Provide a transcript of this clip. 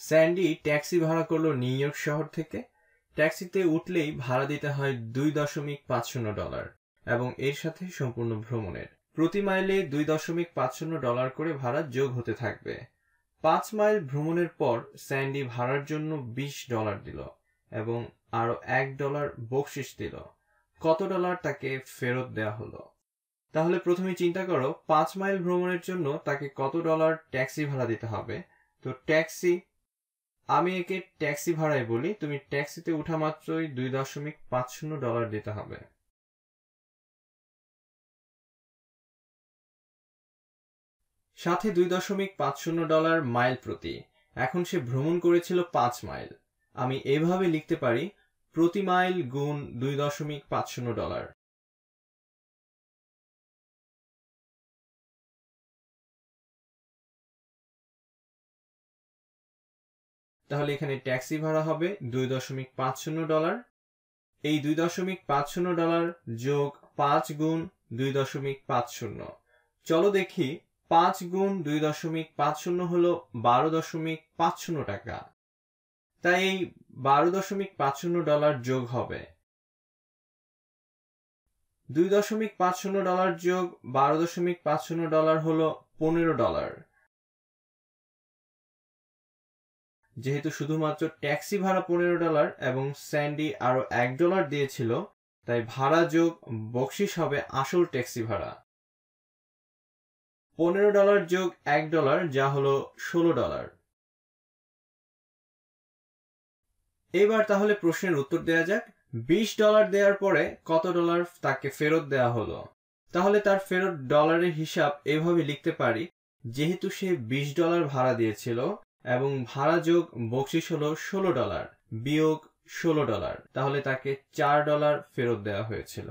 Sandy taxi ভাড়া করলো new York শহর থেকে। ট্যাক্সিতে উঠলেই ভাড়া দিতে হয় $2.50 এবং এর সাথে সম্পূর্ণ ভ্রমণের প্রতি মাইলে $2.50 করে ভাড়া যোগ হতে থাকবে। 5 মাইল ভ্রমণের পর স্যান্ডি ভাড়ার জন্য $20 দিল এবং আরো $1 বকশিশ দিল। কত ডলার তাকে ফেরত দেওয়া হলো? তাহলে প্রথমে চিন্তা করো 5 মাইল ভ্রমণের জন্য তাকে কত ডলার ট্যাক্সি ভাড়া দিতে হবে। তো আমি একে ট্যাক্সি ভাড়াই বলি। তুমি ট্যাক্সিতে উঠা মাত্রই $2.50 দিতে হবে। সাথে $2.50 মাইল প্রতি। এখন সে ভ্রমণ করেছিল 5 মাইল। আমি এভাবে লিখতে পারি প্রতি মাইল গুণ $2.50। তাহলে এখানে ট্যাক্সি ভাড়া হবে $2.50। এই $2.50 যোগ 5 গুণ 2.50। চলো দেখি 5 গুণ 2.50 হলো 12.50 টাকা। তাই এই $12.50 যোগ হবে। $2.50 যোগ $12.50 হলো $15। যেহেতু শুধুমাত্র ট্যাক্সি ভাড়া $15 এবং স্যান্ডি আরো $1 দিয়েছিল, তাই ভাড়া যোগ বকশিশ হবে আসল ট্যাক্সি ভাড়া। $15 যোগ $1 যা হলো $16। এবার তাহলে প্রশ্নের উত্তর দেয়া যাক। $20 দেওয়ার পরে কত ডলার তাকে ফেরত দেওয়া হলো? তাহলে তার ফেরত ডলারের হিসাব এভাবে লিখতে পারি, যেহেতু সে $20 ভাড়া দিয়েছিল এবং ভাড়া যোগ বকশিশ হলো $16 বিয়োগ $16, তাহলে তাকে $4 ফেরত দেওয়া হয়েছিল।